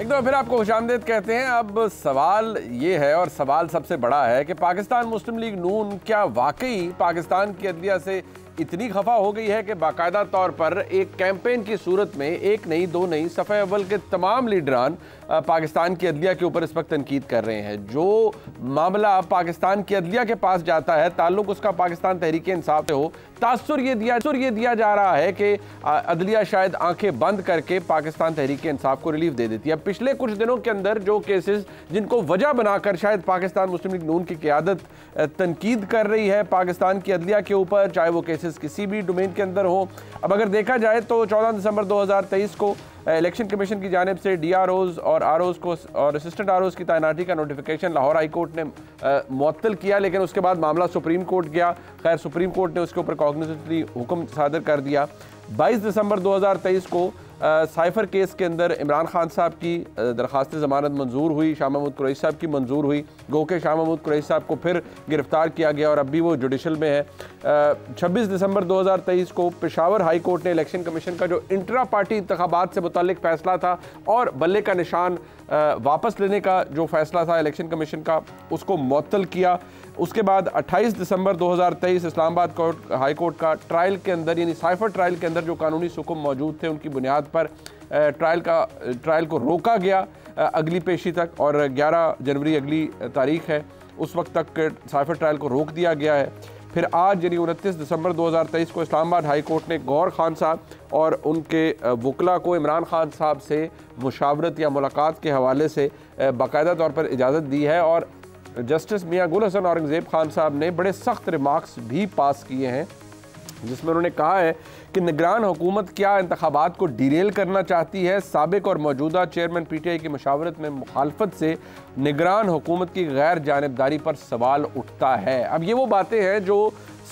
एक दो फिर आपको खुशामदीद कहते हैं। अब सवाल ये है, और सवाल सबसे बड़ा है, कि पाकिस्तान मुस्लिम लीग नून क्या वाकई पाकिस्तान की अदलिया से इतनी खफा हो गई है कि बाकायदा तौर पर एक कैंपेन की सूरत में एक नहीं दो नहीं सफ़े अव्वल के तमाम लीडरान पाकिस्तान की अदलिया के ऊपर इस वक्त तनकीद कर रहे हैं। जो मामला पाकिस्तान की अदलिया के पास जाता है, ताल्लुक उसका पाकिस्तान तहरीक इंसाफ से हो, तासुर ये दिया जा रहा है कि अदलिया शायद आंखें बंद करके पाकिस्तान तहरीक इंसाफ को रिलीफ दे देती है। पिछले कुछ दिनों के अंदर जो केसेस जिनको वजह बनाकर शायद पाकिस्तान मुस्लिम लीग नून की क़यादत तनकीद कर रही है पाकिस्तान की अदलिया के ऊपर, चाहे वो केसेस किसी भी डोमेन के अंदर हो। अब अगर देखा जाए तो 14 दिसंबर 2023 को इलेक्शन कमीशन की जानिब से DROs और ROs को और असिस्टेंट ROs की तैनाती का नोटिफिकेशन लाहौर हाई कोर्ट ने मुअत्तल किया, लेकिन उसके बाद मामला सुप्रीम कोर्ट गया। खैर, सुप्रीम कोर्ट ने उसके ऊपर कॉग्निजेंटली हुक्म सादर कर दिया। 22 दिसंबर 2023 को साइफर केस के अंदर इमरान खान साहब की दरख्वास्त ज़मानत मंजूर हुई, शाह महमूद कुरैशी साहब की मंजूर हुई। गो के शाह महमूद कुरैशी साहब को फिर गिरफ्तार किया गया और अब भी वो जुडिशल में है। 26 दिसंबर 2023 को पेशावर हाई कोर्ट ने इलेक्शन कमीशन का जो इंट्रा पार्टी इंतखाबात से मुतालिक फ़ैसला था और बल्ले का निशान वापस लेने का जो फ़ैसला था इलेक्शन कमीशन का, उसको मुअत्तल किया। उसके बाद 28 दिसंबर 2023 इस्लामाबाद हाई कोर्ट का ट्रायल के अंदर, यानी साइफर ट्रायल के अंदर जो कानूनी हुक्म मौजूद थे, उनकी बुनियाद पर ट्रायल को रोका गया अगली पेशी तक, और 11 जनवरी अगली तारीख है, उस वक्त तक साइफर ट्रायल को रोक दिया गया है। फिर आज यानी 29 दिसंबर 2023 को इस्लामाबाद हाई कोर्ट ने गौहर खान साहब और उनके वकला को इमरान खान साहब से मुशावरत या मुलाकात के हवाले से बाकायदा तौर पर इजाज़त दी है, और जस्टिस मियां गुल हसन औरंगज़ेब खान साहब ने बड़े सख्त रिमार्क्स भी पास किए हैं, जिसमें उन्होंने कहा है कि निगरान हुकूमत क्या इंतखाबात को डिरेल करना चाहती है। साबिक और मौजूदा चेयरमैन PTI की मशावरत में मुखालफत से निगरान हुकूमत की गैर जानिबदारी पर सवाल उठता है। अब ये वो बातें हैं जो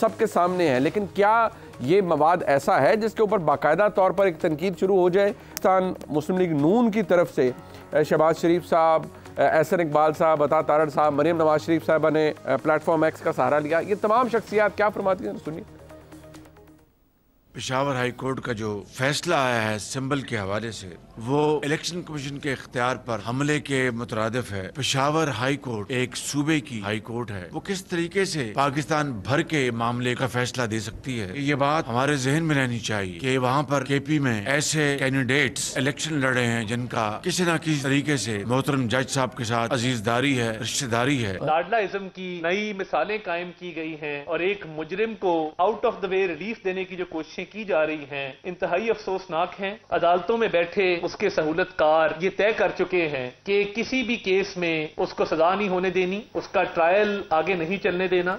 सबके सामने हैं, लेकिन क्या ये मवाद ऐसा है जिसके ऊपर बाकायदा तौर पर एक तनकीद शुरू हो जाए? पाकिस्तान मुस्लिम लीग नून की तरफ से शहबाज शरीफ साहब, एहसन इकबाल साहब, अता तारड़ साहब, मरियम नवाज शरीफ साहबा ने प्लेटफॉर्म X का सहारा लिया। ये तमाम शख्सियात क्या फरमाती हैं, सुनिए। पेशावर हाई कोर्ट का जो फैसला आया है सिंबल के हवाले से, वो इलेक्शन कमीशन के इख्तियार पर हमले के मुतरादिफ है। पेशावर हाई कोर्ट एक सूबे की हाई कोर्ट है, वो किस तरीके से पाकिस्तान भर के मामले का फैसला दे सकती है, ये बात हमारे जहन में रहनी चाहिए कि वहाँ पर KP में ऐसे कैंडिडेट्स इलेक्शन लड़े हैं जिनका किसी न किसी तरीके से मोहतरम जज साहब के साथ अजीजदारी है, रिश्तेदारी है। लाडलाइज्म की नई मिसालें कायम की गई हैं और एक मुजरिम को out of the way relief देने की जो कोशिशें की जा रही हैं, इंतहाई अफसोसनाक हैं। अदालतों में बैठे उसके सहूलतकार ये तय कर चुके हैं कि किसी भी केस में उसको सजा नहीं होने देनी, उसका ट्रायल आगे नहीं चलने देना।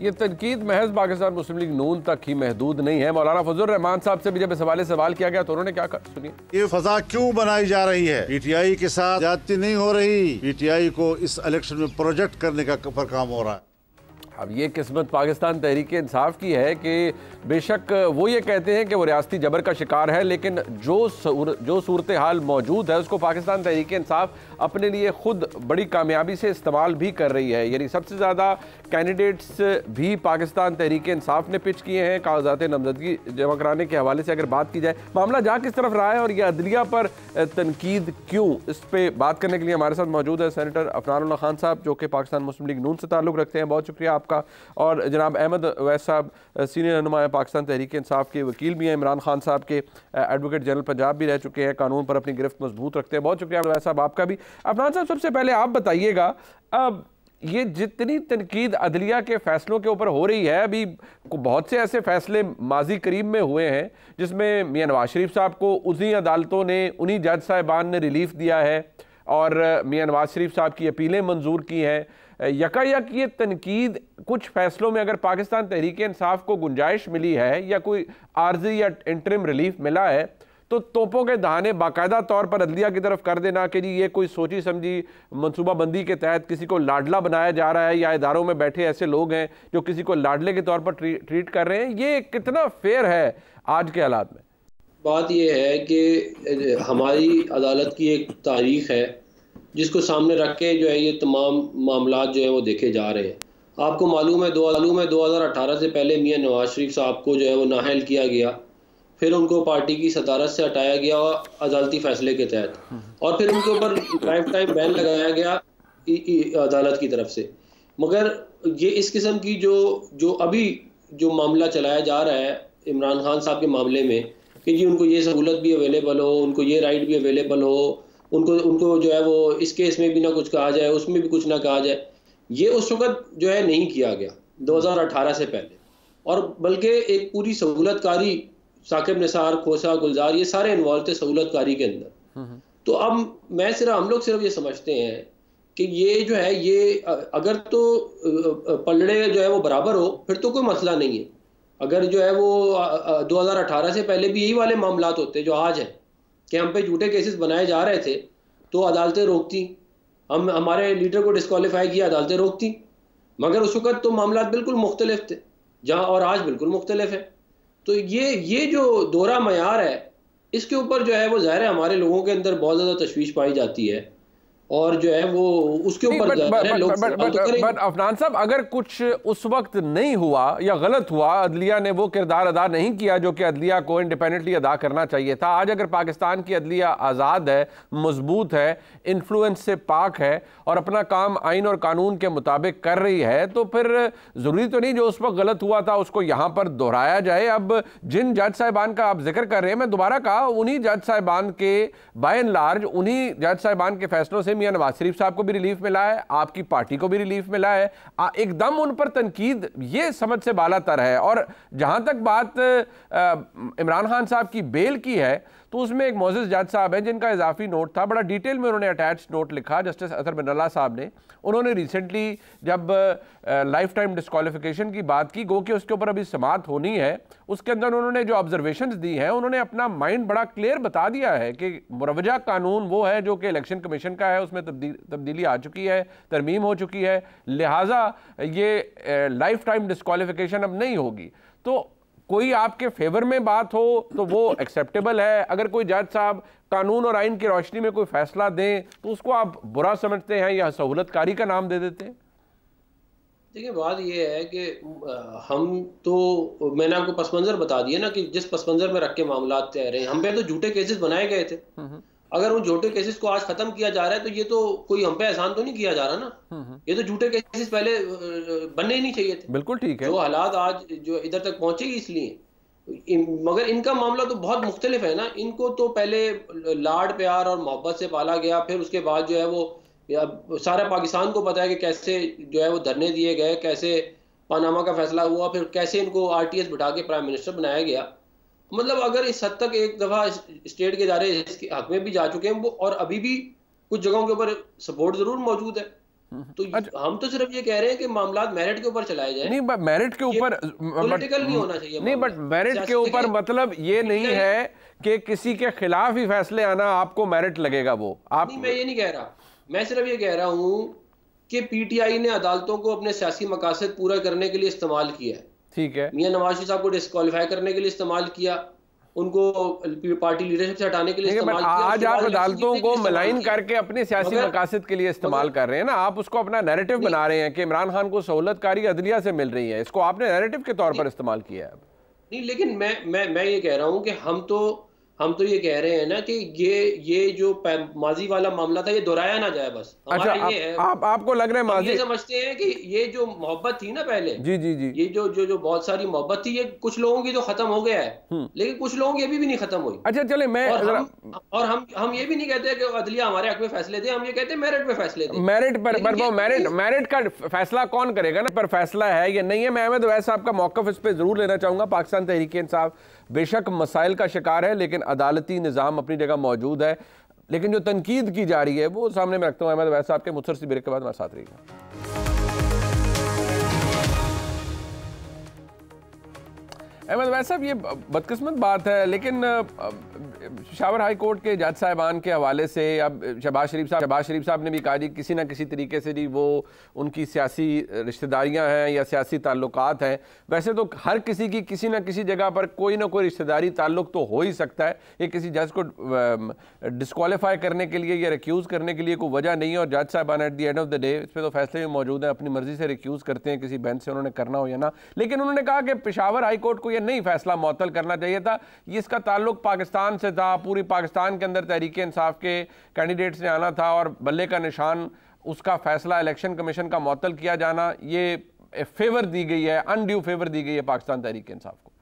ये तनकीद महज पाकिस्तान मुस्लिम लीग नून तक ही महदूद नहीं है। मौलाना फजल रहमान साहब से भी जब इस हवाले सवाल किया गया तो उन्होंने क्या कहा, सुनिए। ये फजा क्यों बनाई जा रही है? PTI के साथ ज्यादती नहीं हो रही, PTI को इस इलेक्शन में प्रोजेक्ट करने का पर काम हो रहा है। अब ये किस्मत पाकिस्तान तहरीक इंसाफ की है कि बेशक वो ये कहते हैं कि वो रियासती जबर का शिकार है, लेकिन जो सूरत हाल मौजूद है उसको पाकिस्तान तहरीक इंसाफ अपने लिए खुद बड़ी कामयाबी से इस्तेमाल भी कर रही है। यानी सबसे ज़्यादा कैंडिडेट्स भी पाकिस्तान तहरीक इंसाफ ने पिच किए हैं कागजात नामजदगी जमा कराने के हवाले से। अगर बात की जाए मामला जा किस तरफ रहा है और यह अदलिया पर तनकीद क्यों, इस पर बात करने के लिए हमारे साथ मौजूद है सेनेटर अफनानुल्लाह खान साहब जो कि पाकिस्तान मुस्लिम लीग नून से ताल्लुक़ रखते हैं। बहुत शुक्रिया आपका। और जनाब अहमद अवैस साहब सीनियर रहनुमा पाकिस्तान तहरीक इंसाफ के वकील भी हैं, इमरान खान साहब के एडवोकेट जनरल पंजाब भी रह चुके हैं, कानून पर अपनी गिरफ्त मजबूत रखते हैं। बहुत शुक्रिया अवैस साहब आपका भी। अफनान साहब सबसे पहले आप बताइएगा, अब ये जितनी तनकीद अदलिया के फैसलों के ऊपर हो रही है, अभी बहुत से ऐसे फैसले माजी करीब में हुए हैं जिसमें मियां नवाज शरीफ साहब को उन्हीं अदालतों ने, उन्हीं जज साहिबान ने रिलीफ दिया है और मियां नवाज शरीफ साहब की अपीलें मंजूर की हैं। यकायक ये तनकीद कुछ फैसलों में अगर पाकिस्तान तहरीक इंसाफ को गुंजाइश मिली है या कोई आर्जी या इंटरिम रिलीफ मिला है तो तोपों के दहाने बाकायदा तौर पर अदलिया की तरफ कर देना कि जी ये कोई सोची समझी मनसूबाबंदी के तहत किसी को लाडला बनाया जा रहा है या इदारों में बैठे ऐसे लोग हैं जो किसी को लाडले के तौर पर ट्रीट कर रहे हैं, ये कितना फेयर है आज के हालात में? बात ये है कि हमारी अदालत की एक तारीख है जिसको सामने रख के जो है ये तमाम मामला जो है वो देखे जा रहे हैं। आपको मालूम है 2018 से पहले मियां नवाज शरीफ साहब को जो है वो नाअहल किया गया, फिर उनको पार्टी की सदारत से हटाया गया अदालती फैसले के तहत, और फिर उनके ऊपर लाइफ टाइम बैन लगाया गया अदालत की तरफ से। मगर ये इस किस्म की जो अभी जो मामला चलाया जा रहा है इमरान खान साहब के मामले में कि जी उनको ये सहूलत भी अवेलेबल हो, उनको ये राइट भी अवेलेबल हो, उनको जो है वो इस केस में भी ना कुछ कहा जाए, उसमें भी कुछ ना कहा जाए, ये उस वक्त जो है नहीं किया गया 2018 से पहले। और बल्कि एक पूरी सहूलतकारी, साकिब निसार, खोसा, गुलजार, ये सारे इन्वॉल्व थे सहूलतकारी के अंदर। तो अब हम लोग सिर्फ ये समझते हैं कि ये जो है ये अगर तो पलड़े जो है वो बराबर हो फिर तो कोई मसला नहीं है। अगर जो है वो 2018 से पहले भी यही वाले मामलात होते जो आज हैं कि हम पे झूठे केसेस बनाए जा रहे थे तो अदालतें रोकती, हमारे लीडर को डिस्क्वालीफाई किया, अदालतें रोकती, मगर उस वक्त तो मामलात बिल्कुल मुख्तलिफ थे जहां और आज बिल्कुल मुख्तलिफ है। तो ये जो दोहरा मयार है इसके ऊपर जो है वो ज़ाहिर है हमारे लोगों के अंदर बहुत ज़्यादा तशवीश पाई जाती है और जो है वो उसके ऊपर बट अफनान साहब, अगर कुछ उस वक्त नहीं हुआ या गलत हुआ, अदलिया ने वो किरदार अदा नहीं किया जो कि अदलिया को इंडिपेंडेंटली अदा करना चाहिए था, आज अगर पाकिस्तान की अदलिया आज़ाद है, मजबूत है, इन्फ्लुएंस से पाक है और अपना काम आइन और कानून के मुताबिक कर रही है, तो फिर ज़रूरी तो नहीं जो उस वक्त गलत हुआ था उसको यहाँ पर दोहराया जाए। अब जिन जज साहिबान का आप जिक्र कर रहे हैं, मैं दोबारा कहा, उन्हीं जज साहिबान के बाय एंड लार्ज, उन्हीं जज साहिबान के फैसलों से मियां नवाज शरीफ साहब को भी रिलीफ मिला है, आपकी पार्टी को भी रिलीफ मिला है। एकदम उन पर तनकीद ये समझ से बालातर है। और जहां तक बात इमरान खान साहब की बेल की है तो उसमें एक मोअज़्ज़िज़ जज साहब हैं जिनका इजाफी नोट था, बड़ा डिटेल में उन्होंने अटैच नोट लिखा, जस्टिस अतर बिन अल्लाह साहब ने। उन्होंने रिसेंटली जब लाइफ टाइम डिस्क्वालिफिकेशन की बात की, गो कि उसके ऊपर अभी समाअत होनी है, उसके अंदर उन्होंने जो ऑब्जर्वेशंस दी हैं उन्होंने अपना माइंड बड़ा क्लियर बता दिया है कि मुरवजा कानून वो है जो कि इलेक्शन कमीशन का है, उसमें तब्दीली आ चुकी है, तरमीम हो चुकी है, लिहाजा ये लाइफ टाइम डिस्क्वालिफिकेशन अब नहीं होगी। तो कोई आपके फेवर में बात हो तो वो एक्सेप्टेबल है, अगर कोई जज साहब कानून और आइन की रोशनी में कोई फैसला दें तो उसको आप बुरा समझते हैं या सहूलतकारी का नाम दे देते हैं? देखिए बात ये है कि हम तो, मैंने आपको पस मंजर बता दिया ना कि जिस पस मंजर में रख के मामला तय रहे हैं, हम पे तो झूठे केसेस बनाए गए थे। अगर उन झूठे केसेस को आज खत्म किया जा रहा है तो ये तो कोई हम पे एहसान तो नहीं किया जा रहा ना, ये तो झूठे केसेस पहले बनने ही नहीं चाहिए थे। बिल्कुल ठीक है, जो हालात आज जो इधर तक पहुंचे इसलिए, मगर इनका मामला तो बहुत मुख्तलिफ है ना। इनको तो पहले लाड प्यार और मोहब्बत से पाला गया, फिर उसके बाद जो है वो सारा पाकिस्तान को पता है कि कैसे जो है वो धरने दिए गए, कैसे पानामा का फैसला हुआ, फिर कैसे इनको RTS बिठा के प्राइम मिनिस्टर बनाया गया। मतलब अगर इस हद तक एक दफा स्टेट के इदारे इसके हक में भी जा चुके हैं वो, और अभी भी कुछ जगहों के ऊपर सपोर्ट जरूर मौजूद है, तो हम तो सिर्फ ये कह रहे हैं कि मामला मेरिट के ऊपर चलाए जाए। नहीं, मेरिट के ऊपर पॉलिटिकल नहीं होना चाहिए। नहीं, बट मेरिट के ऊपर मतलब ये नहीं है कि किसी के खिलाफ ही फैसले आना आपको मेरिट लगेगा। वो आप नहीं, मैं ये नहीं कह रहा, मैं सिर्फ ये कह रहा हूँ कि पीटीआई ने अदालतों को अपने सियासी मकासद पूरा करने के लिए इस्तेमाल किया है। ठीक है, मियां नवाज शरीफ साहब को डिस्क्वालीफाई करने के लिए इस्तेमाल किया, उनको पार्टी लीडरशिप से हटाने के लिए इस्तेमाल किया। आज आप अदालतों को मलाइन करके अपने सियासी मकासद के लिए इस्तेमाल कर रहे हैं ना, आप उसको अपना नैरेटिव बना रहे हैं कि इमरान खान को सहूलतकारी अदलिया से मिल रही है, इसको आपने नैरेटिव के तौर पर इस्तेमाल किया है। नहीं, लेकिन मैं ये कह रहा हूं कि हम तो ये कह रहे हैं ना कि ये जो माजी वाला मामला था ये दोहराया ना जाए बस। अच्छा, ये है आपको लग रहा है माजी, ये समझते हैं कि ये जो मोहब्बत थी ना पहले, जी जी जी, ये जो बहुत सारी मोहब्बत थी, ये कुछ लोगों की तो खत्म हो गया है, लेकिन कुछ लोगों की अभी भी नहीं खत्म हुई। अच्छा चले, मैं और हम ये भी नहीं कहते कि अदलिया हमारे हक में फैसले दे, हम ये कहते हैं मेरिट पे फैसले दे। मेरिट पर वो मेरिट का फैसला कौन करेगा ना, पर फैसला है या नहीं है। मैं अहमद अवैस साहब का मौक़िफ़ इस पर जरूर लेना चाहूंगा। पाकिस्तान तहरीक इंसाफ बेशक मसाइल का शिकार है, लेकिन अदालती निज़ाम अपनी जगह मौजूद है, लेकिन जो तनकीद की जा रही है वो सामने में रखता हूँ। अहमद अवैस साहब के मुख्तसर सी ब्रेक के बाद हमारे साथ रहिएगा। अहमद अवैस साहब, ये बदकिस्मत बात है, लेकिन पेशावर हाई कोर्ट के जज साहिबान के हवाले से अब शहबाज शरीफ साहब ने भी कहा जी किसी ना किसी तरीके से जी वो उनकी सियासी रिश्तेदारियां हैं या सियासी ताल्लुकात हैं। वैसे तो हर किसी की किसी ना किसी जगह पर कोई ना कोई रिश्तेदारी ताल्लुक तो हो ही सकता है, ये किसी जज को डिस्क्वालीफाई करने के लिए या रिक्यूज़ करने के लिए कोई वजह नहीं है। और जज साहिबान at the end of the day इस पर तो फैसले में मौजूद हैं, अपनी मर्जी से रिक्यूज़ करते हैं किसी बेंच से, उन्होंने करना हो या ना। लेकिन उन्होंने कहा कि पेशावर हाई कोर्ट को यह नहीं फैसला मुअत्तल करना चाहिए था, ये इसका ताल्लुक पाकिस्तान से था, पूरी पाकिस्तान के अंदर तहरीक इंसाफ के कैंडिडेट्स ने आना था और बल्ले का निशान उसका फैसला इलेक्शन कमीशन का मुअत्तल किया जाना, ये फेवर दी गई है, अनड्यू फेवर दी गई है पाकिस्तान तहरीक इंसाफ को।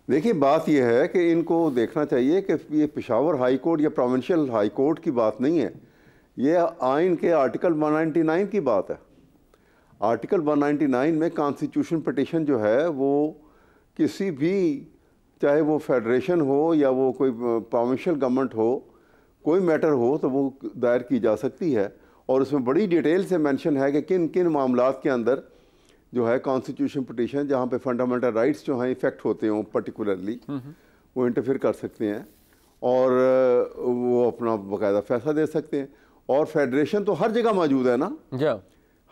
देखिए, बात यह है कि इनको देखना चाहिए कि ये पेशावर हाई कोर्ट या प्रोविंशियल हाई कोर्ट की बात नहीं है, ये आइन के आर्टिकल 199 की बात है। आर्टिकल 199 में कॉन्स्टिट्यूशन पिटीशन जो है वो किसी भी, चाहे वो फेडरेशन हो या वो कोई प्रोविंशियल गवर्नमेंट हो, कोई मैटर हो तो वो दायर की जा सकती है। और उसमें बड़ी डिटेल से मेंशन है कि किन किन मामलात के अंदर जो है कॉन्स्टिट्यूशन पिटीशन, जहाँ पे फंडामेंटल राइट्स जो हैं इफेक्ट होते हैं पर्टिकुलरली, वो इंटरफेयर कर सकते हैं और वो अपना बाकायदा फैसला दे सकते हैं। और फेडरेशन तो हर जगह मौजूद है ना,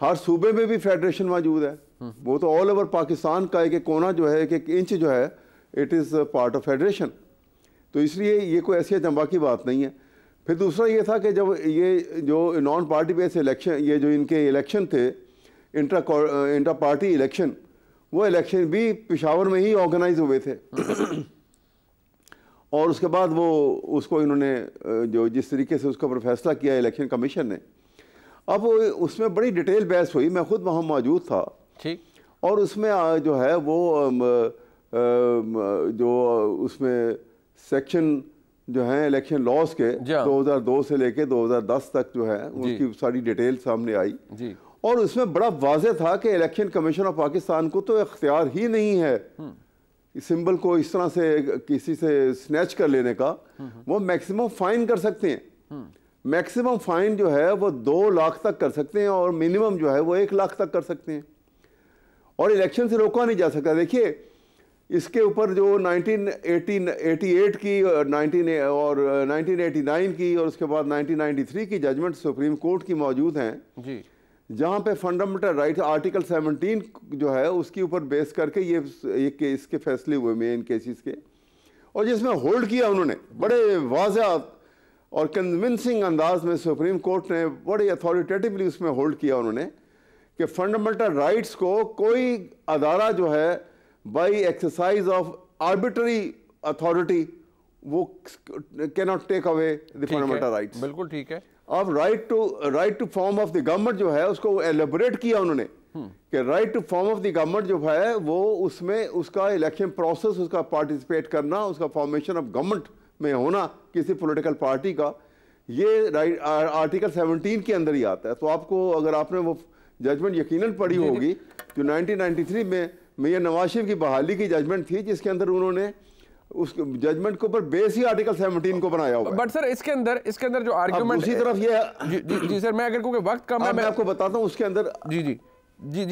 हर सूबे में भी फेडरेशन मौजूद है, वो तो ऑल ओवर पाकिस्तान का एक कोना जो है, एक इंच जो है, it is part of federation. तो इसलिए ये कोई ऐसी अचंभा की बात नहीं है। फिर दूसरा ये था कि जब ये जो नॉन पार्टी बेस्ड इलेक्शन, ये जो इनके इलेक्शन थे इंटर पार्टी इलेक्शन, वो इलेक्शन भी पेशावर में ही ऑर्गेनाइज हुए थे और उसके बाद वो उसको इन्होंने जो जिस तरीके से उसके ऊपर फैसला किया इलेक्शन कमीशन ने, अब उसमें बड़ी डिटेल बहस हुई, मैं खुद वहाँ मौजूद था। ठीक। और उसमें जो है वो जो उसमें सेक्शन जो है इलेक्शन लॉज के 2002 से लेके 2010 तक जो है उसकी सारी डिटेल सामने आई जी। और उसमें बड़ा वाज़ेह था कि इलेक्शन कमीशन ऑफ पाकिस्तान को तो इख्तियार ही नहीं है सिंबल को इस तरह से किसी से स्नैच कर लेने का। वो मैक्सिमम फाइन कर सकते हैं, मैक्सिमम फाइन जो है वो 2 लाख तक कर सकते हैं और मिनिमम जो है वो 1 लाख तक कर सकते हैं और इलेक्शन से रोका नहीं जा सकता। देखिए, इसके ऊपर जो 1988 की और 1989 की और उसके बाद 1993 की जजमेंट सुप्रीम कोर्ट की मौजूद हैं जी, जहाँ पे फंडामेंटल राइट आर्टिकल 17 जो है उसके ऊपर बेस करके ये केस के फैसले हुए मेन केसेस के, और जिसमें होल्ड किया उन्होंने बड़े वाज़ेह और कन्विंसिंग अंदाज में सुप्रीम कोर्ट ने बड़े अथॉरिटेटिवली उसमें होल्ड किया उन्होंने कि फंडामेंटल राइट्स को कोई अदारा जो है by exercise of arbitrary authority वो can not take away the fundamental rights. बिल्कुल ठीक है। अब right to form of the government जो है उसको एलेबोरेट किया उन्होंने कि right to form of the government जो है वो उसमें उसका इलेक्शन प्रोसेस, उसका पार्टिसिपेट करना, उसका फॉर्मेशन ऑफ गवर्नमेंट में होना किसी पॉलिटिकल पार्टी का, ये राइट आर्टिकल 17 के अंदर ही आता है। तो आपको अगर आपने वो जजमेंट यकीनन पढ़ी होगी जो 1993 में मियां नवाज शरीफ की बहाली की जजमेंट थी, जिसके अंदर उन्होंने उस जजमेंट के ऊपर बेस ही आर्टिकल 17 को बनाया हुआ है। बट सर इसके अंदर जो आर्गुमेंट दूसरी तरफ ये जी सर, मैं अगर कोई वक्त कम है मैं आपको बताता हूँ उसके अंदर। जी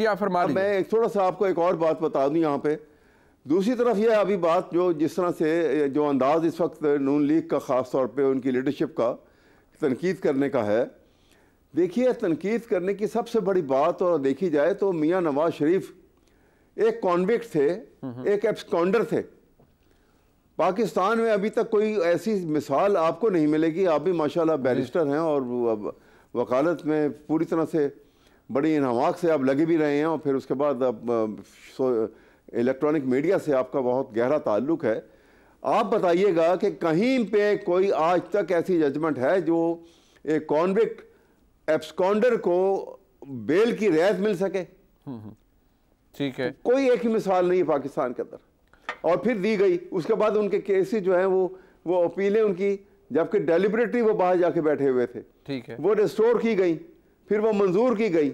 आप फरमा दीजिए। मैं थोड़ा सा आपको एक और बात बता दूं यहाँ पे। दूसरी तरफ ये अभी बात जो जिस तरह से जो अंदाज इस वक्त नून लीग का ख़ास तौर पे उनकी लीडरशिप का तनकीद करने का है देखिए, तनकीद करने की सबसे बड़ी बात और देखी जाए तो मियां नवाज शरीफ एक कॉन्विक्ट थे, एक एब्सकॉन्डर थे। पाकिस्तान में अभी तक कोई ऐसी मिसाल आपको नहीं मिलेगी। आप भी माशाल्लाह बैरिस्टर हैं और वकालत में पूरी तरह से बड़ी इनामाक से आप लगे भी रहे हैं, और फिर उसके बाद अब इलेक्ट्रॉनिक मीडिया से आपका बहुत गहरा ताल्लुक है। आप बताइएगा कि कहीं पे कोई आज तक ऐसी जजमेंट है जो एक कॉन्विक्ट एब्सकॉन्डर को बेल की रियायत मिल सके? ठीक है, कोई एक ही मिसाल नहीं है पाकिस्तान के अंदर, और फिर दी गई। उसके बाद उनके केसेस जो हैं वो अपीलें उनकी, जबकि डेलिबरेटली वो बाहर जाके बैठे हुए थे, ठीक है, वो रिस्टोर की गई, फिर वो मंजूर की गई,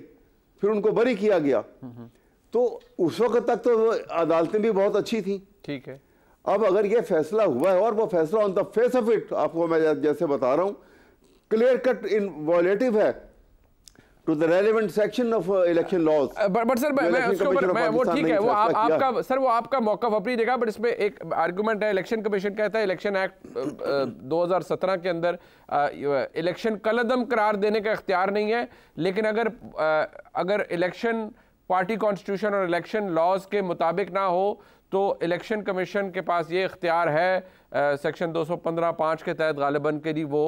फिर उनको बरी किया गया। तो उस वक्त तक तो अदालतें भी बहुत अच्छी थी। ठीक है, अब अगर ये फैसला हुआ है और वो फैसला on the face of it, आपको मैं जैसे बता रहा हूं, क्लियर कट इन वॉयलेटिव है to the relevant section of election laws. But sir मैं उसके ऊपर वो ठीक है, वो आपका सर वो आपका मौका अपनी जगह, बट इसमें एक आर्गुमेंट है। इलेक्शन कमीशन कहता है इलेक्शन एक्ट 2017 के अंदर इलेक्शन कलअदम करार देने का इख्तियार नहीं है, लेकिन अगर इलेक्शन पार्टी कॉन्स्टिट्यूशन और इलेक्शन लॉज के मुताबिक ना हो तो इलेक्शन कमीशन के पास ये इख्तियार है सेक्शन 215(5) के तहत गालिबन के लिए वो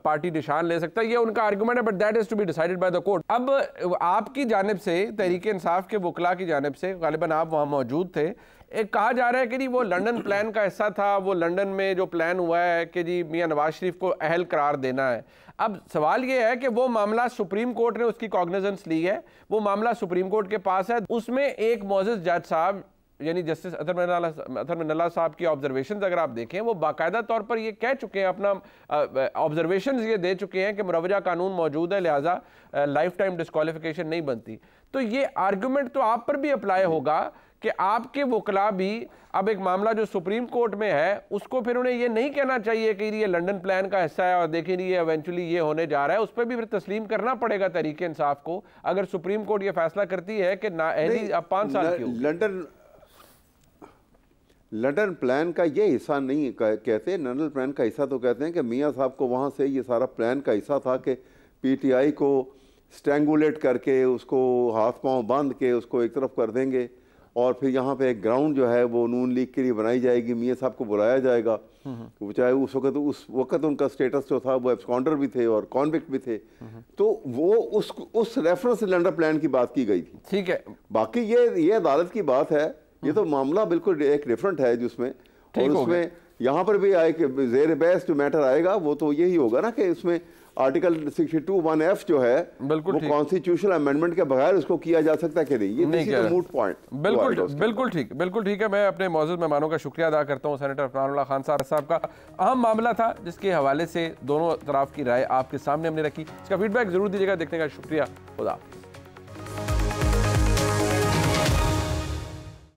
पार्टी निशान ले सकता है। ये उनका आर्गुमेंट है, but that is to be decided by the court. अब आपकी जानिब से, तहरीक इंसाफ के वकला की जानिब से, गालिबन आप वहाँ मौजूद थे, एक कहा जा रहा है कि जी वो लंदन प्लान का हिस्सा था, वो लंदन में जो प्लान हुआ है कि जी मियां नवाज शरीफ को अहल करार देना है। अब सवाल ये है कि वो मामला सुप्रीम कोर्ट ने उसकी कॉग्निजेंस ली है, वो मामला सुप्रीम कोर्ट के पास है, उसमें एक मौजूद जज साहब यानी जस्टिस अतर मिनल्ला साहब की ऑब्जर्वेशंस अगर आप देखें, वो बाकायदा तौर पर ये कह चुके हैं, अपना ऑब्जर्वेशंस ये दे चुके हैं कि मुरवजा कानून मौजूद है, लिहाजा लाइफ टाइम डिस्क्वालिफिकेशन नहीं बनती। तो ये आर्गुमेंट तो आप पर भी अप्लाई होगा कि आपके वकला भी अब एक मामला जो सुप्रीम कोर्ट में है उसको फिर उन्हें ये नहीं कहना चाहिए कि ये लंदन प्लान का हिस्सा है और देखें ये इवेंचुअली ये होने जा रहा है, उस पर भी फिर तस्लीम करना पड़ेगा तहरीक इंसाफ को, अगर सुप्रीम कोर्ट ये फैसला करती है कि नाअहली अब 5 साल की। लंदन प्लान का ये हिस्सा नहीं कहते, लंदन प्लान का हिस्सा तो कहते हैं कि मियां साहब को वहाँ से ये सारा प्लान का हिस्सा था कि पीटीआई को स्ट्रैंगुलेट करके उसको हाथ पांव बांध के उसको एक तरफ कर देंगे, और फिर यहाँ पे एक ग्राउंड जो है वो नून लीग के लिए बनाई जाएगी, मियां साहब को बुलाया जाएगा। चाहे उस वक्त उनका स्टेटस जो था वो एब्सकॉन्डर भी थे और कॉन्विक्ट भी थे, तो वो उस रेफरेंस से लंदन प्लान की बात की गई थी। ठीक है, बाकी ये अदालत की बात है, ये तो मामला बिल्कुल एक डिफरेंट है जिसमें, और उसमें यहाँ पर भी ज़ेर बहस जो मैटर आएगा वो तो यही होगा ना कि उसमें आर्टिकल 62(1)(f) जो है वो कॉन्स्टिट्यूशनल अमेंडमेंट के बगैर उसको किया जा सकता है कि नहीं, ये मूट पॉइंट। बिल्कुल ठीक है। मैं अपने मौजूद मेहमानों का शुक्रिया अदा करता हूँ। सेनेटर फरहानुल्लाह खान साहब का अहम मामला था जिसके हवाले से दोनों तरफ की राय आपके सामने हमने रखी, इसका फीडबैक जरूर दीजिएगा। देखने का शुक्रिया, खुदा हाफिज़।